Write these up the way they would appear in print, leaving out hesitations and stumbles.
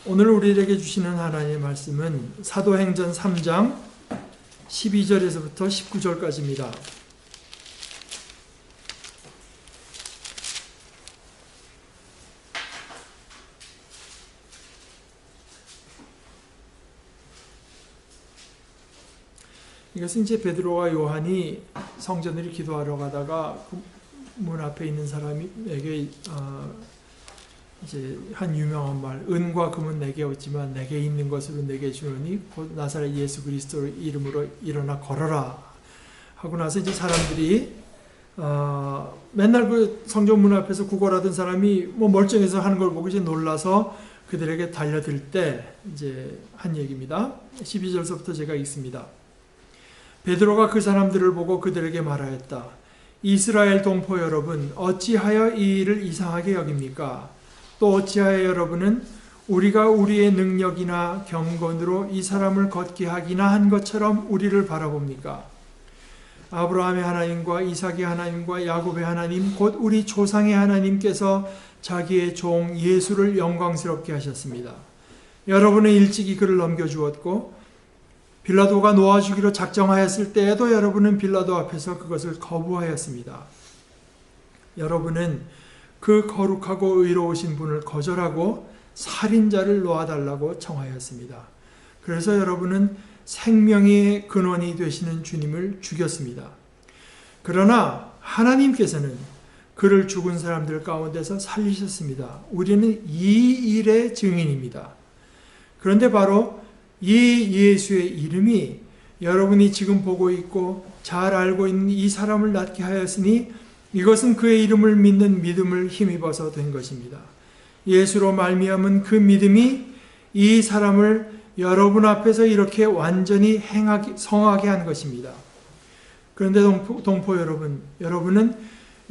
오늘 우리에게 주시는 하나님의 말씀은 사도행전 3장 12절에서부터 19절까지입니다. 이것은 이제 베드로와 요한이 성전을 기도하러 가다가 그 문 앞에 있는 사람에게 이제 한 유명한 말, 은과 금은 내게 없지만 내게 있는 것으로 내게 주노니 곧 나사렛 예수 그리스도 이름으로 일어나 걸어라 하고 나서 이제 사람들이 맨날 그 성전 문 앞에서 구걸하던 사람이 뭐 멀쩡해서 하는 걸 보고 이제 놀라서 그들에게 달려들 때 이제 한 얘기입니다. 12절서부터 제가 읽습니다. 베드로가 그 사람들을 보고 그들에게 말하였다. 이스라엘 동포 여러분, 어찌하여 이 일을 이상하게 여깁니까? 또 어찌하여 여러분은 우리가 우리의 능력이나 경건으로 이 사람을 걷게 하기나 한 것처럼 우리를 바라봅니까? 아브라함의 하나님과 이삭의 하나님과 야곱의 하나님, 곧 우리 조상의 하나님께서 자기의 종 예수를 영광스럽게 하셨습니다. 여러분은 일찍이 그를 넘겨주었고 빌라도가 놓아주기로 작정하였을 때에도 여러분은 빌라도 앞에서 그것을 거부하였습니다. 여러분은 그 거룩하고 의로우신 분을 거절하고 살인자를 놓아달라고 청하였습니다. 그래서 여러분은 생명의 근원이 되시는 주님을 죽였습니다. 그러나 하나님께서는 그를 죽은 사람들 가운데서 살리셨습니다. 우리는 이 일의 증인입니다. 그런데 바로 이 예수의 이름이 여러분이 지금 보고 있고 잘 알고 있는 이 사람을 낫게 하였으니 이것은 그의 이름을 믿는 믿음을 힘입어서 된 것입니다. 예수로 말미암은 그 믿음이 이 사람을 여러분 앞에서 이렇게 완전히 성하게 한 것입니다. 그런데 동포 여러분, 여러분은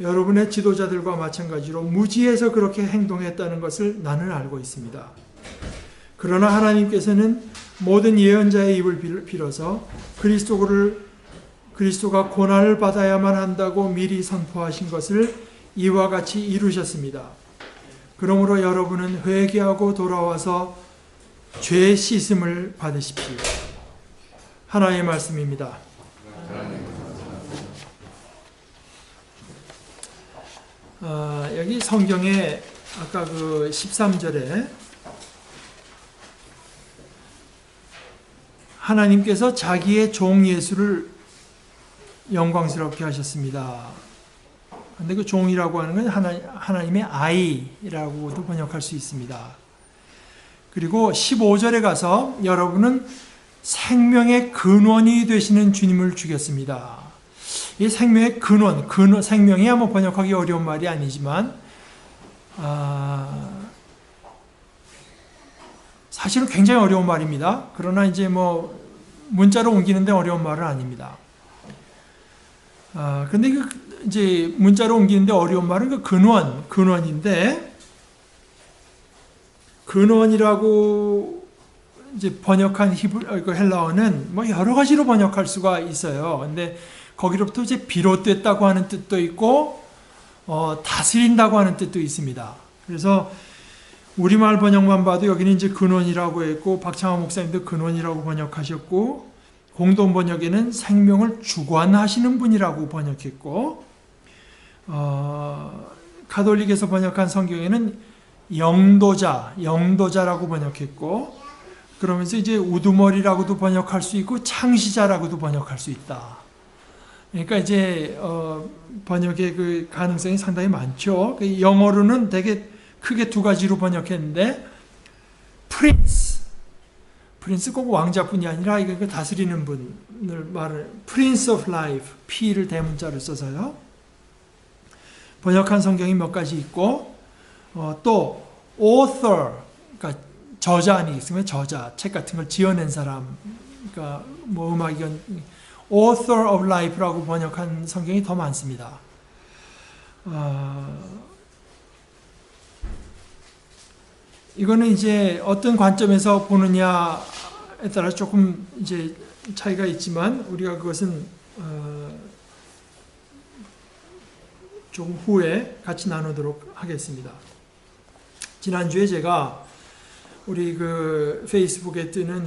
여러분의 지도자들과 마찬가지로 무지해서 그렇게 행동했다는 것을 나는 알고 있습니다. 그러나 하나님께서는 모든 예언자의 입을 빌어서 그리스도가 고난을 받아야만 한다고 미리 선포하신 것을 이와 같이 이루셨습니다. 그러므로 여러분은 회개하고 돌아와서 죄 씻음을 받으십시오. 하나님의 말씀입니다. 여기 성경에 아까 그 13절에 하나님께서 자기의 종 예수를 영광스럽게 하셨습니다. 그런데 그 종이라고 하는 건 하나님의 아이라고도 번역할 수 있습니다. 그리고 15절에 가서 여러분은 생명의 근원이 되시는 주님을 죽였습니다. 이 생명의 근원, 생명이 아마 번역하기 어려운 말이 아니지만 사실은 굉장히 어려운 말입니다. 그러나 이제 뭐 문자로 옮기는데 어려운 말은 아닙니다. 근데 이제 문자로 옮기는데 어려운 말은 그 근원인데 근원이라고 이제 번역한 헬라어는 뭐 여러 가지로 번역할 수가 있어요. 근데 거기로부터 이제 비롯됐다고 하는 뜻도 있고 다스린다고 하는 뜻도 있습니다. 그래서 우리말 번역만 봐도 여기는 이제 근원이라고 했고 박창호 목사님도 근원이라고 번역하셨고 공동 번역에는 생명을 주관하시는 분이라고 번역했고 가톨릭에서 번역한 성경에는 영도자라고 번역했고 그러면서 이제 우두머리라고도 번역할 수 있고 창시자라고도 번역할 수 있다. 그러니까 이제 번역의 그 가능성이 상당히 많죠. 영어로는 되게 크게 두 가지로 번역했는데 프린스 꼭 왕자뿐이 아니라 이거 다스리는 분을 말을 Prince of Life, P를 대문자로 써서요. 번역한 성경이 몇 가지 있고 또 author, 그러니까 저자 아니겠습니까? 저자, 책 같은 걸 지어낸 사람, 그러니까 뭐 음악이건 author of life라고 번역한 성경이 더 많습니다. 이거는 이제 어떤 관점에서 보느냐에 따라 조금 이제 차이가 있지만 우리가 그것은 조금 후에 같이 나누도록 하겠습니다. 지난주에 제가 우리 그 페이스북에 뜨는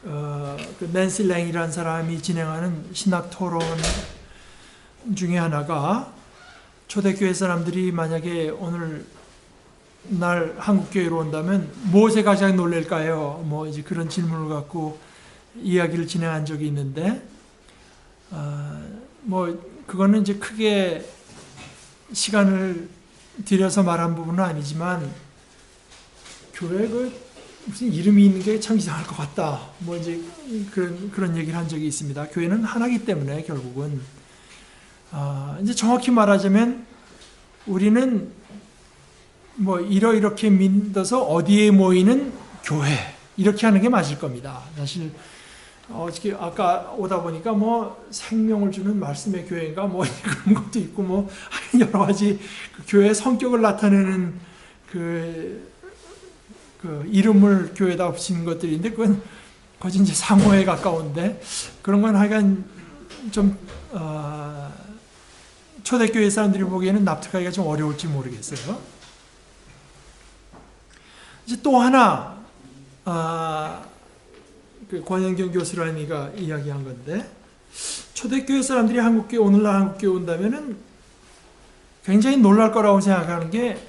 그 낸시 랭이라는 사람이 진행하는 신학 토론 중에 하나가 초대교회 사람들이 만약에 오늘 날 한국교회로 온다면 무엇에 가장 놀랄까요? 뭐 이제 그런 질문을 갖고 이야기를 진행한 적이 있는데, 뭐 그거는 이제 크게 시간을 들여서 말한 부분은 아니지만, 교회 무슨 이름이 있는 게 참 이상할 것 같다. 뭐 이제 그런 얘기를 한 적이 있습니다. 교회는 하나이기 때문에 결국은 이제 정확히 말하자면 우리는 뭐 이렇게 믿어서 어디에 모이는 교회 이렇게 하는 게 맞을 겁니다. 사실 어저께 아까 오다 보니까 뭐 생명을 주는 말씀의 교회인가 뭐 그런 것도 있고 뭐 여러 가지 그 교회의 성격을 나타내는 그 이름을 교회에다 붙이는 것들인데 그건 거의 이제 상호에 가까운데 그런 건 하여간 좀 초대교회 사람들이 보기에는 납득하기가 좀 어려울지 모르겠어요. 이제 또 하나 그 권영경 교수라는 이가 이야기한 건데, 초대교회 사람들이 오늘날 한국교회 온다면은 굉장히 놀랄 거라고 생각하는 게,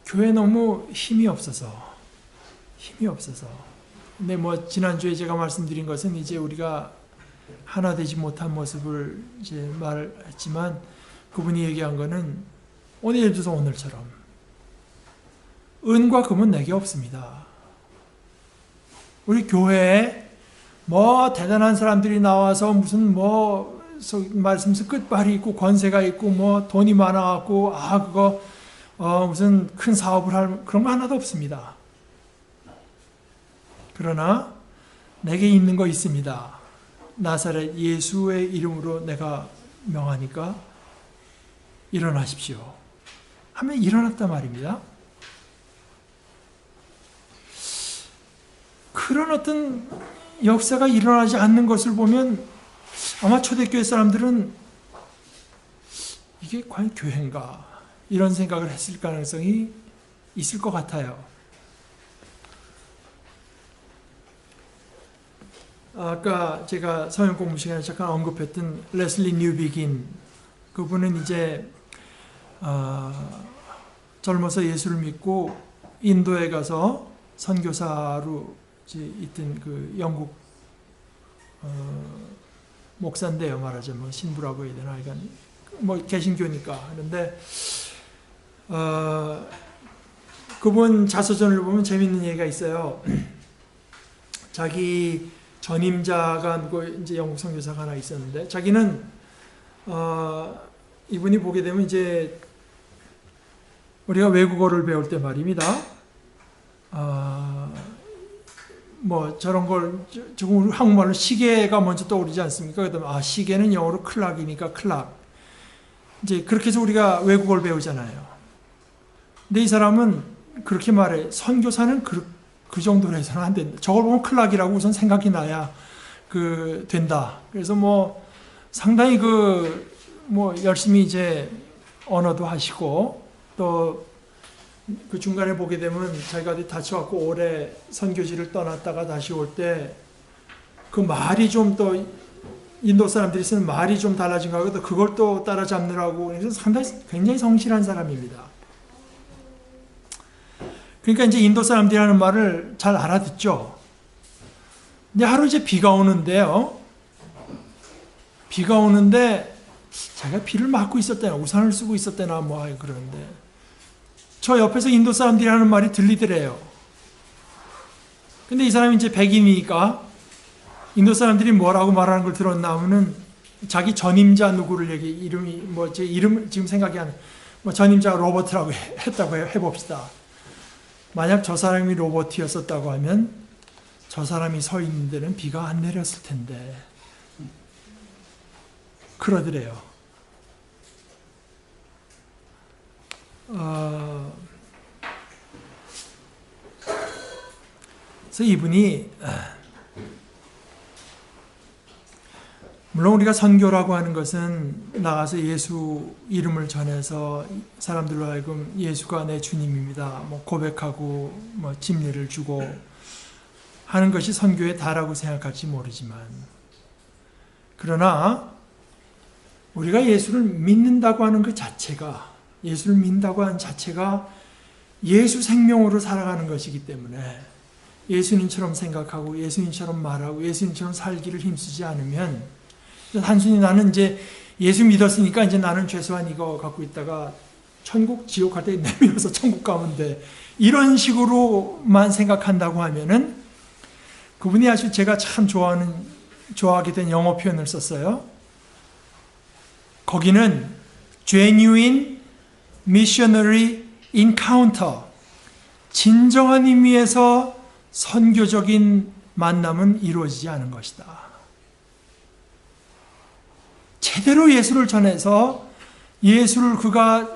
교회 너무 힘이 없어서. 근데 뭐 지난주에 제가 말씀드린 것은 이제 우리가 하나 되지 못한 모습을 이제 말했지만, 그분이 얘기한 거는 오늘 예를 들어서 오늘처럼 은과 금은 내게 없습니다. 우리 교회에 뭐 대단한 사람들이 나와서 무슨 뭐 말씀에서 끝발이 있고 권세가 있고 뭐 돈이 많아갖고 그거 무슨 큰 사업을 할 그런 거 하나도 없습니다. 그러나 내게 있는 거 있습니다. 나사렛 예수의 이름으로 내가 명하니까 일어나십시오. 하면 일어났단 말입니다. 그런 어떤 역사가 일어나지 않는 것을 보면 아마 초대교회 사람들은 이게 과연 교회인가? 이런 생각을 했을 가능성이 있을 것 같아요. 아까 제가 서영 공부 시간에 잠깐 언급했던 레슬리 뉴비긴, 그분은 이제 젊어서 예수를 믿고 인도에 가서 선교사로 있던 그 영국 목사인데요, 말하자면 신부라고 해야 되나, 그러니까 뭐 개신교니까. 그런데 그분 자서전을 보면 재밌는 얘기가 있어요. 자기 전임자가 누구 이제 영국 선교사가 하나 있었는데, 자기는 이분이 보게 되면 이제 우리가 외국어를 배울 때 말입니다. 뭐 저런 걸 조금 한국말로 시계가 먼저 떠오르지 않습니까? 그다음에 시계는 영어로 클락이니까 클락. 이제 그렇게 해서 우리가 외국어를 배우잖아요. 근데 이 사람은 그렇게 말해. 선교사는 그 정도로 해서는 안 된다. 저걸 보면 클락이라고 우선 생각이 나야 된다. 그래서 뭐 상당히 뭐 열심히 이제 언어도 하시고, 또 그 중간에 보게 되면 자기가 어디 다쳐갖고 오래 선교지를 떠났다가 다시 올 때 그 말이 좀 또 인도 사람들이 쓰는 말이 좀 달라진 거 하고 그걸 또 따라잡느라고, 그래서 상당히 굉장히 성실한 사람입니다. 그러니까 이제 인도 사람들이 하는 말을 잘 알아듣죠. 근데 하루 이제 비가 오는데요. 비가 오는데 자기가 비를 맞고 있었대나 우산을 쓰고 있었대나 뭐 그러는데, 저 옆에서 인도 사람들이 하는 말이 들리더래요. 근데 이 사람이 이제 백인이니까 인도 사람들이 뭐라고 말하는 걸 들었나 하면은 자기 전임자 누구를 이름이 뭐 제 이름 지금 생각이 안, 뭐 전임자가 로버트라고 했다고 해봅시다. 만약 저 사람이 로버트였었다고 하면 저 사람이 서 있는 데는 비가 안 내렸을 텐데. 그러더래요. 그래서 이분이 물론 우리가 선교라고 하는 것은 나가서 예수 이름을 전해서 사람들로 하여금 예수가 내 주님입니다 고백하고 진리를 주고 하는 것이 선교의 다라고 생각할지 모르지만, 그러나 우리가 예수를 믿는다고 하는 그 자체가, 예수를 믿는다고 하는 자체가 예수 생명으로 살아가는 것이기 때문에 예수님처럼 생각하고 예수님처럼 말하고 예수님처럼 살기를 힘쓰지 않으면, 단순히 나는 이제 예수 믿었으니까 이제 나는 최소한 이거 갖고 있다가 천국 지옥 갈 때 내밀어서 천국 가면 돼, 이런 식으로만 생각한다고 하면은, 그분이 아주 제가 참 좋아하게 된 영어 표현을 썼어요. 거기는 genuine missionary encounter, 진정한 의미에서 선교적인 만남은 이루어지지 않은 것이다. 제대로 예수를 전해서 예수를 그가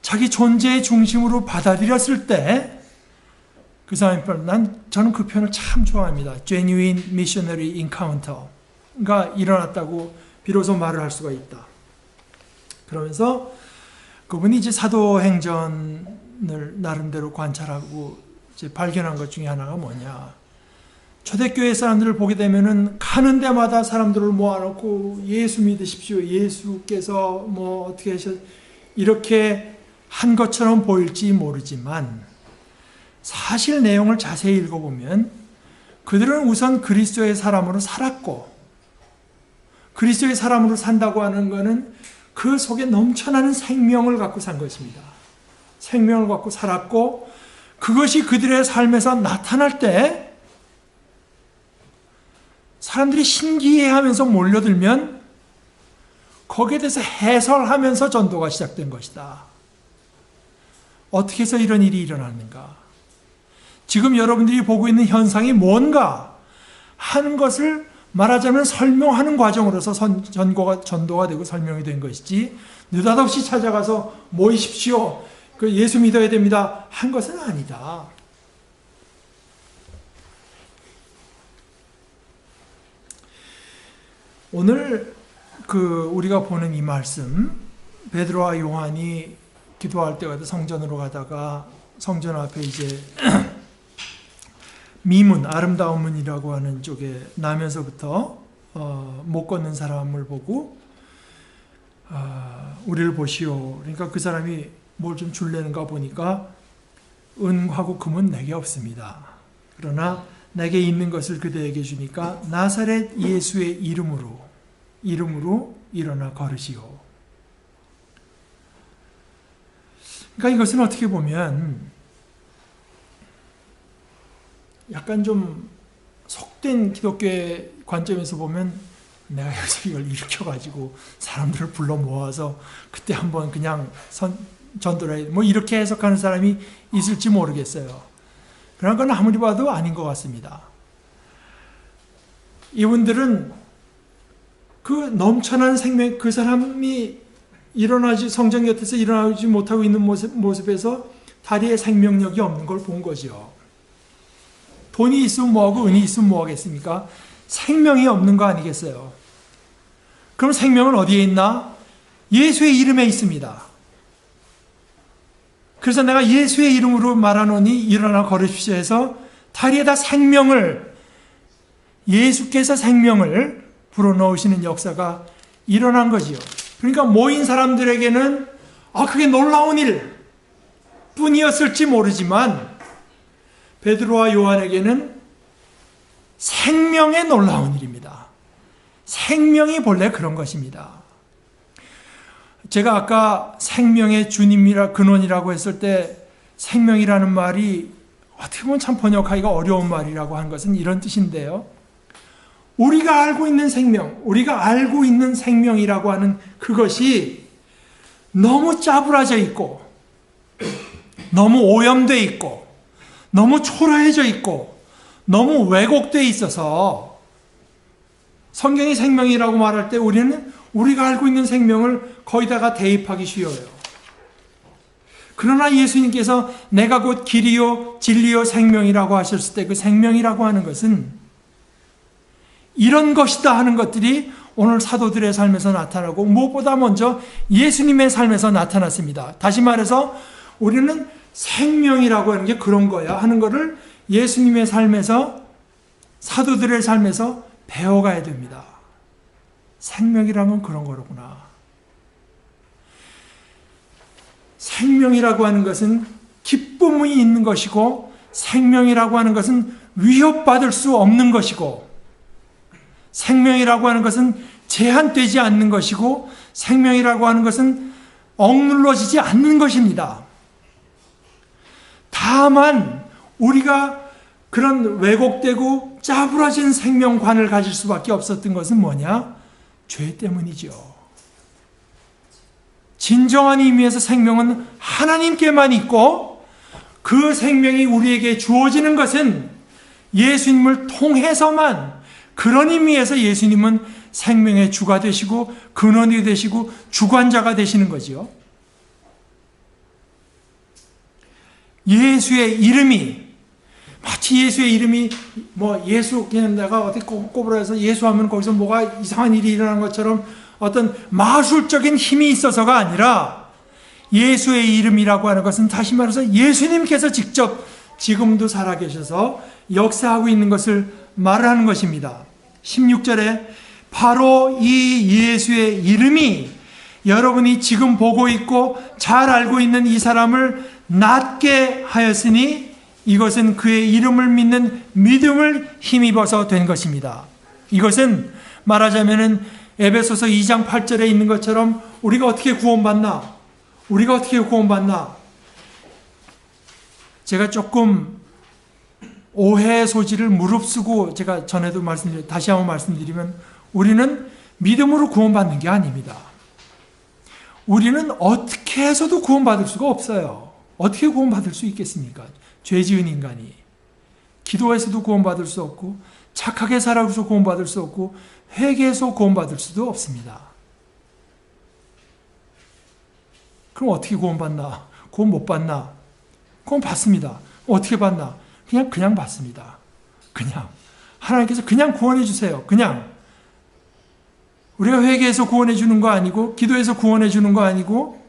자기 존재의 중심으로 받아들였을 때 그 사람이, 저는 그 표현을 참 좋아합니다. genuine missionary encounter가 일어났다고 비로소 말을 할 수가 있다. 그러면서 그분이 이제 사도행전을 나름대로 관찰하고 이제 발견한 것 중에 하나가 뭐냐. 초대교회 사람들을 보게 되면은 가는 데마다 사람들을 모아놓고 예수 믿으십시오. 예수께서 어떻게 하셔, 이렇게 한 것처럼 보일지 모르지만 사실 내용을 자세히 읽어보면 그들은 우선 그리스도의 사람으로 살았고, 그리스도의 사람으로 산다고 하는 것은 그 속에 넘쳐나는 생명을 갖고 산 것입니다. 생명을 갖고 살았고, 그것이 그들의 삶에서 나타날 때 사람들이 신기해하면서 몰려들면 거기에 대해서 해설하면서 전도가 시작된 것이다. 어떻게 해서 이런 일이 일어났는가? 지금 여러분들이 보고 있는 현상이 뭔가 하는 것을 말하자면 설명하는 과정으로서 전도가 되고 설명이 된 것이지, 느닷없이 찾아가서 모이십시오, 그 예수 믿어야 됩니다 한 것은 아니다. 오늘 우리가 보는 이 말씀, 베드로와 요한이 기도할 때마다 성전으로 가다가 성전 앞에 이제 미문, 아름다운 문이라고 하는 쪽에 나면서부터 못 걷는 사람을 보고 우리를 보시오. 그러니까 그 사람이 뭘 좀 줄래는가 보니까 은하고 금은 내게 없습니다. 그러나 내게 있는 것을 그대에게 주니까 나사렛 예수의 이름으로 일어나 걸으시오. 그러니까 이것은 어떻게 보면 약간 좀 속된 기독교의 관점에서 보면 내가 여기서 이걸 일으켜가지고 사람들을 불러 모아서 그때 한번 그냥 전도를 해, 이렇게 해석하는 사람이 있을지 모르겠어요. 그런 건 아무리 봐도 아닌 것 같습니다. 이분들은 그 넘쳐난 생명, 그 사람이 성전 곁에서 일어나지 못하고 있는 모습에서 다리에 생명력이 없는 걸 본 거죠. 돈이 있으면 뭐하고 은이 있으면 뭐하겠습니까? 생명이 없는 거 아니겠어요? 그럼 생명은 어디에 있나? 예수의 이름에 있습니다. 그래서 내가 예수의 이름으로 말하노니 일어나 걸으십시오 해서 다리에다 예수께서 생명을 불어넣으시는 역사가 일어난 거지요. 그러니까 모인 사람들에게는 그게 놀라운 일 뿐이었을지 모르지만 베드로와 요한에게는 생명의 놀라운 일입니다. 생명이 본래 그런 것입니다. 제가 아까 생명의 주님이라 근원이라고 했을 때 생명이라는 말이 어떻게 보면 참 번역하기가 어려운 말이라고 한 것은 이런 뜻인데요. 우리가 알고 있는 생명이라고 하는 그것이 너무 짜부라져 있고 너무 오염되어 있고 너무 초라해져 있고 너무 왜곡되어 있어서 성경이 생명이라고 말할 때 우리는 우리가 알고 있는 생명을 거기다가 대입하기 쉬워요. 그러나 예수님께서 내가 곧 길이요 진리요 생명이라고 하셨을 때 그 생명이라고 하는 것은 이런 것이다 하는 것들이 오늘 사도들의 삶에서 나타나고 무엇보다 먼저 예수님의 삶에서 나타났습니다. 다시 말해서 우리는 생명이라고 하는 게 그런 거야 하는 거를 예수님의 삶에서, 사도들의 삶에서 배워가야 됩니다. 생명이라면 그런 거로구나. 생명이라고 하는 것은 기쁨이 있는 것이고, 생명이라고 하는 것은 위협받을 수 없는 것이고, 생명이라고 하는 것은 제한되지 않는 것이고, 생명이라고 하는 것은 억눌러지지 않는 것입니다. 다만 우리가 그런 왜곡되고 짜부러진 생명관을 가질 수밖에 없었던 것은 뭐냐? 죄 때문이죠. 진정한 의미에서 생명은 하나님께만 있고, 그 생명이 우리에게 주어지는 것은 예수님을 통해서만, 그런 의미에서 예수님은 생명의 주가 되시고 근원이 되시고 주관자가 되시는 거지요. 예수의 이름이, 마치 예수의 이름이 예수, 그냥 내가 어디 꼽으라해서 예수하면 거기서 뭐가 이상한 일이 일어나는 것처럼 어떤 마술적인 힘이 있어서가 아니라, 예수의 이름이라고 하는 것은 다시 말해서 예수님께서 직접 지금도 살아계셔서 역사하고 있는 것을 말하는 것입니다. 16절에 바로 이 예수의 이름이 여러분이 지금 보고 있고 잘 알고 있는 이 사람을 낫게 하였으니 이것은 그의 이름을 믿는 믿음을 힘입어서 된 것입니다. 이것은 말하자면은 에베소서 2장 8절에 있는 것처럼 우리가 어떻게 구원받나? 우리가 어떻게 구원받나? 제가 조금 오해의 소지를 무릅쓰고 제가 전에도 다시 한번 말씀드리면, 우리는 믿음으로 구원받는 게 아닙니다. 우리는 어떻게 해서도 구원받을 수가 없어요. 어떻게 구원받을 수 있겠습니까? 죄 지은 인간이. 기도해서도 구원받을 수 없고, 착하게 살아서 구원받을 수 없고, 회개해서 구원받을 수도 없습니다. 그럼 어떻게 구원받나? 구원 못 받나? 구원 받습니다. 어떻게 받나? 그냥 받습니다. 그냥. 하나님께서 그냥 구원해 주세요. 그냥. 우리가 회개해서 구원해 주는 거 아니고, 기도해서 구원해 주는 거 아니고,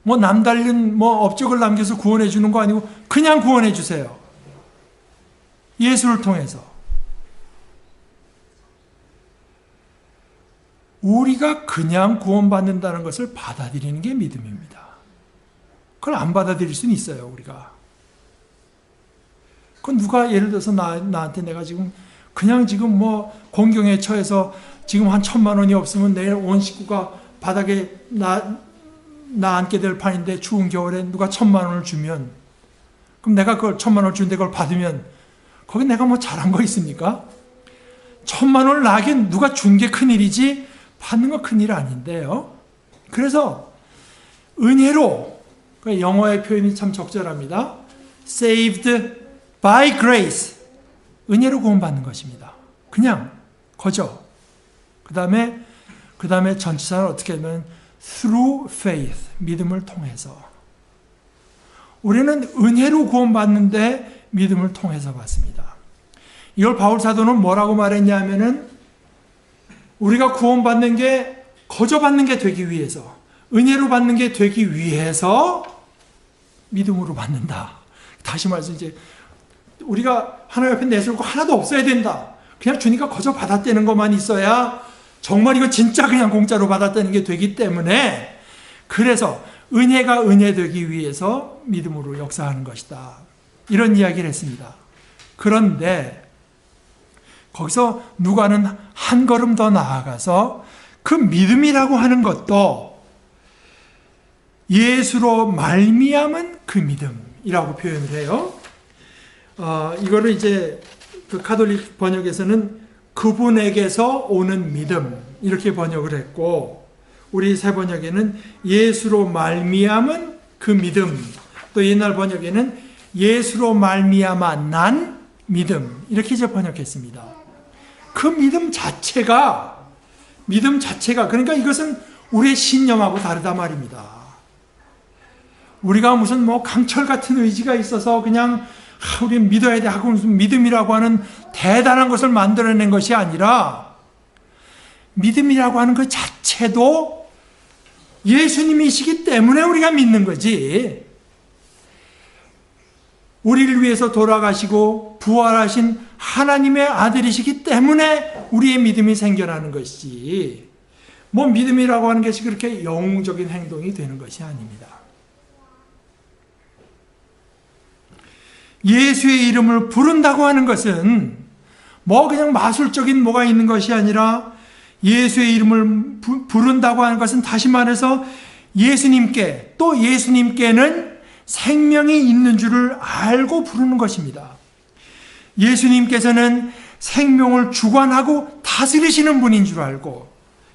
남달린 업적을 남겨서 구원해 주는 거 아니고, 그냥 구원해 주세요. 예수를 통해서. 우리가 그냥 구원받는다는 것을 받아들이는 게 믿음입니다. 그걸 안 받아들일 수는 있어요, 우리가. 그건 누가 예를 들어서 나한테 내가 지금 공경에 처해서 지금 한 1,000만 원이 없으면 내일 온 식구가 바닥에 나 앉게 될 판인데 추운 겨울에 누가 1,000만 원을 주면, 그럼 내가 그걸 1,000만 원을 주는데 그걸 받으면 거기 내가 잘한 거 있습니까? 1,000만 원을 나에게 누가 준 게 큰일이지 받는 거 큰일 아닌데요. 그래서 은혜로, 영어의 표현이 참 적절합니다. Saved by grace. 은혜로 구원받는 것입니다. 그냥 거저. 그 다음에 전치사는 어떻게 하면 through faith, 믿음을 통해서. 우리는 은혜로 구원받는데 믿음을 통해서 받습니다. 이걸 바울 사도는 뭐라고 말했냐 하면은, 우리가 구원받는 게 거저 받는 게 되기 위해서, 은혜로 받는 게 되기 위해서 믿음으로 받는다. 다시 말해서 이제 우리가 하나님 앞에 내세울 거 하나도 없어야 된다. 그냥 주니까 거저 받았다는 것만 있어야 정말 이거 진짜 그냥 공짜로 받았다는 게 되기 때문에, 그래서 은혜가 은혜 되기 위해서 믿음으로 역사하는 것이다. 이런 이야기를 했습니다. 그런데 거기서 누가는 한 걸음 더 나아가서 그 믿음이라고 하는 것도 예수로 말미암은 그 믿음이라고 표현을 해요. 이거를 이제 그 가톨릭 번역에서는 그분에게서 오는 믿음 이렇게 번역을 했고, 우리 새 번역에는 예수로 말미암은 그 믿음, 또 옛날 번역에는 예수로 말미암아 난 믿음 이렇게 이제 번역했습니다. 그 믿음 자체가 그러니까 이것은 우리의 신념하고 다르다 말입니다. 우리가 무슨 강철 같은 의지가 있어서 그냥 우리 믿어야 돼 하고 무슨 믿음이라고 하는 대단한 것을 만들어낸 것이 아니라, 믿음이라고 하는 것 자체도 예수님이시기 때문에 우리가 믿는 거지. 우리를 위해서 돌아가시고 부활하신 하나님의 아들이시기 때문에 우리의 믿음이 생겨나는 것이지, 뭐 믿음이라고 하는 것이 그렇게 영웅적인 행동이 되는 것이 아닙니다. 예수의 이름을 부른다고 하는 것은 뭐 그냥 마술적인 뭐가 있는 것이 아니라, 예수의 이름을 부른다고 하는 것은 다시 말해서 예수님께, 또 예수님께는 생명이 있는 줄을 알고 부르는 것입니다. 예수님께서는 생명을 주관하고 다스리시는 분인 줄 알고,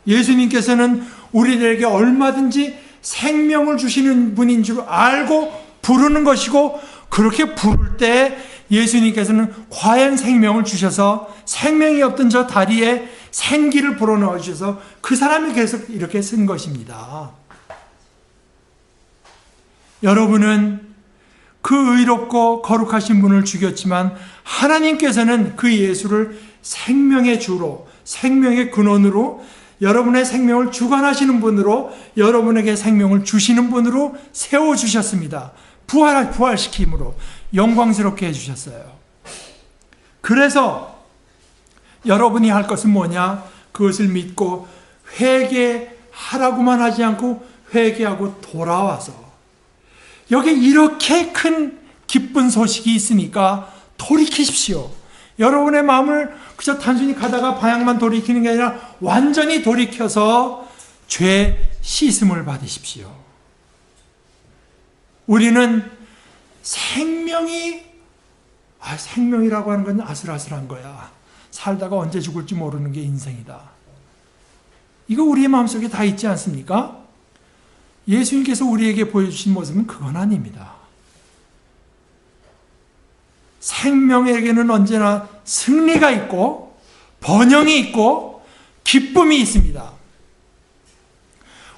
예수님께서는 우리들에게 얼마든지 생명을 주시는 분인 줄 알고 부르는 것이고, 그렇게 부를 때 예수님께서는 과연 생명을 주셔서 생명이 없던 저 다리에 생기를 불어넣어 주셔서 그 사람이 계속 이렇게 쓴 것입니다. 여러분은 그 의롭고 거룩하신 분을 죽였지만 하나님께서는 그 예수를 생명의 주로, 생명의 근원으로, 여러분의 생명을 주관하시는 분으로, 여러분에게 생명을 주시는 분으로 세워주셨습니다. 부활시킴으로 영광스럽게 해주셨어요. 그래서 여러분이 할 것은 뭐냐? 그것을 믿고 회개하라고만 하지 않고 회개하고 돌아와서, 여기 이렇게 큰 기쁜 소식이 있으니까 돌이키십시오. 여러분의 마음을 그저 단순히 가다가 방향만 돌이키는 게 아니라 완전히 돌이켜서 죄 씻음을 받으십시오. 우리는 생명이라고 하는 건 아슬아슬한 거야. 살다가 언제 죽을지 모르는 게 인생이다. 이거 우리의 마음속에 다 있지 않습니까? 예수님께서 우리에게 보여주신 모습은 그건 아닙니다. 생명에게는 언제나 승리가 있고 번영이 있고 기쁨이 있습니다.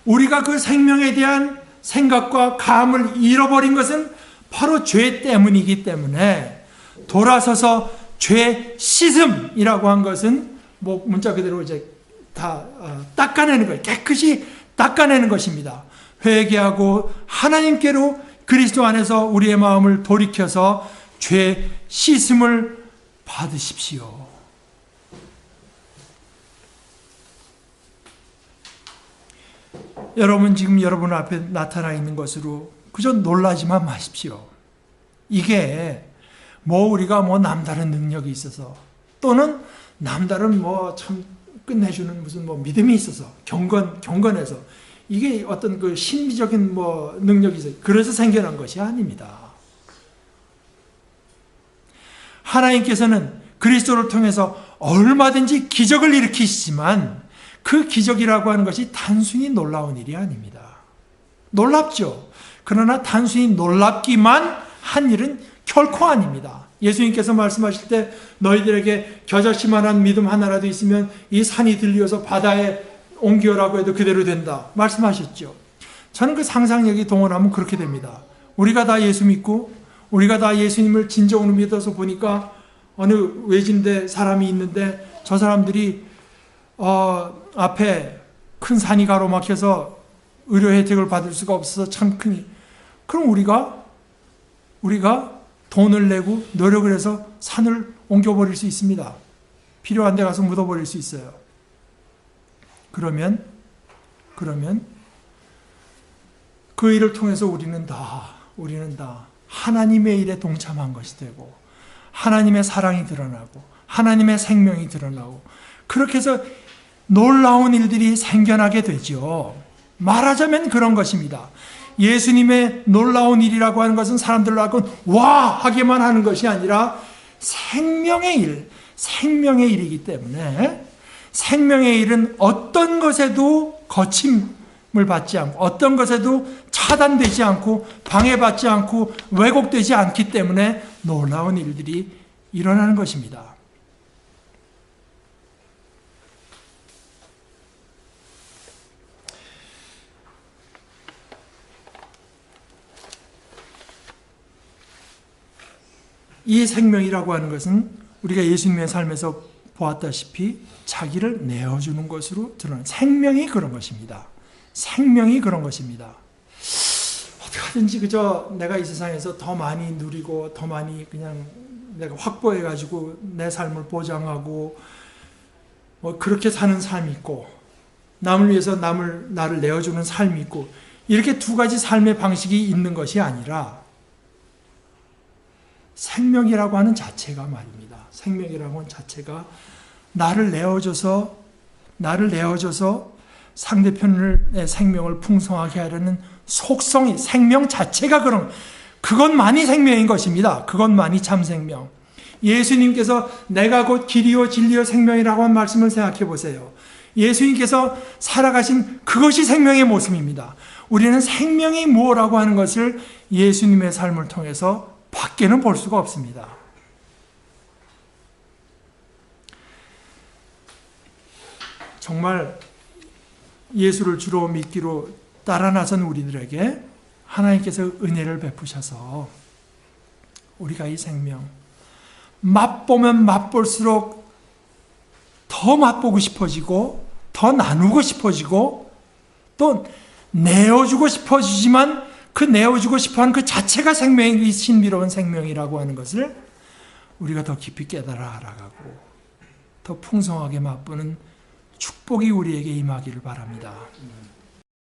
우리가 그 생명에 대한 생각과 감을 잃어버린 것은 바로 죄 때문이기 때문에, 돌아서서 죄 씻음이라고 한 것은 뭐 문자 그대로 이제 다 닦아내는 거예요. 깨끗이 닦아내는 것입니다. 회개하고 하나님께로 그리스도 안에서 우리의 마음을 돌이켜서 죄 씻음을 받으십시오. 여러분, 지금 여러분 앞에 나타나 있는 것으로 그저 놀라지만 마십시오. 이게 뭐 우리가 뭐 남다른 능력이 있어서, 또는 남다른 뭐 참 끝내주는 무슨 뭐 믿음이 있어서, 경건해서, 이게 어떤 그 신비적인 뭐 능력이 있어요. 그래서 생겨난 것이 아닙니다. 하나님께서는 그리스도를 통해서 얼마든지 기적을 일으키시지만, 그 기적이라고 하는 것이 단순히 놀라운 일이 아닙니다. 놀랍죠. 그러나 단순히 놀랍기만 한 일은 결코 아닙니다. 예수님께서 말씀하실 때 너희들에게 겨자씨만한 믿음 하나라도 있으면 이 산이 들려서 바다에 옮겨라고 해도 그대로 된다 말씀하셨죠. 저는 그 상상력이 동원하면 그렇게 됩니다. 우리가 다 예수 믿고 우리가 다 예수님을 진정으로 믿어서 보니까 어느 외진데 사람이 있는데 저 사람들이 앞에 큰 산이 가로막혀서 의료 혜택을 받을 수가 없어서 참 크니, 그럼 우리가 돈을 내고 노력을 해서 산을 옮겨버릴 수 있습니다. 필요한 데 가서 묻어버릴 수 있어요. 그러면 그 일을 통해서 우리는 다 하나님의 일에 동참한 것이 되고, 하나님의 사랑이 드러나고, 하나님의 생명이 드러나고, 그렇게 해서 놀라운 일들이 생겨나게 되죠. 말하자면 그런 것입니다. 예수님의 놀라운 일이라고 하는 것은 사람들로 하여금 와 하게만 하는 것이 아니라 생명의 일이기 때문에, 생명의 일은 어떤 것에도 거침을 받지 않고, 어떤 것에도 차단되지 않고, 방해받지 않고, 왜곡되지 않기 때문에 놀라운 일들이 일어나는 것입니다. 이 생명이라고 하는 것은 우리가 예수님의 삶에서 보았다시피 자기를 내어주는 것으로 드러나는 생명이 그런 것입니다. 생명이 그런 것입니다. 어떻게 하든지 그저 내가 이 세상에서 더 많이 누리고 더 많이 그냥 내가 확보해가지고 내 삶을 보장하고 뭐 그렇게 사는 삶이 있고 남을 위해서 나를 내어주는 삶이 있고 이렇게 두 가지 삶의 방식이 있는 것이 아니라 생명이라고 하는 자체가 말입니다. 생명이라고 하는 자체가 나를 내어줘서 상대편의 생명을 풍성하게 하려는 속성이 생명 자체가 그것만이 생명인 것입니다. 그것만이 참 생명. 예수님께서 내가 곧 길이요 진리요 생명이라고 한 말씀을 생각해 보세요. 예수님께서 살아가신 그것이 생명의 모습입니다. 우리는 생명이 무엇이라고 하는 것을 예수님의 삶을 통해서 밖에는 볼 수가 없습니다. 정말 예수를 주로 믿기로 따라 나선 우리들에게 하나님께서 은혜를 베푸셔서 우리가 이 생명 맛보면 맛볼수록 더 맛보고 싶어지고 더 나누고 싶어지고 또 내어주고 싶어지지만 그 내어주고 싶어하는 그 자체가 생명이 신비로운 생명이라고 하는 것을 우리가 더 깊이 깨달아 알아가고 더 풍성하게 맛보는 축복이 우리에게 임하기를 바랍니다.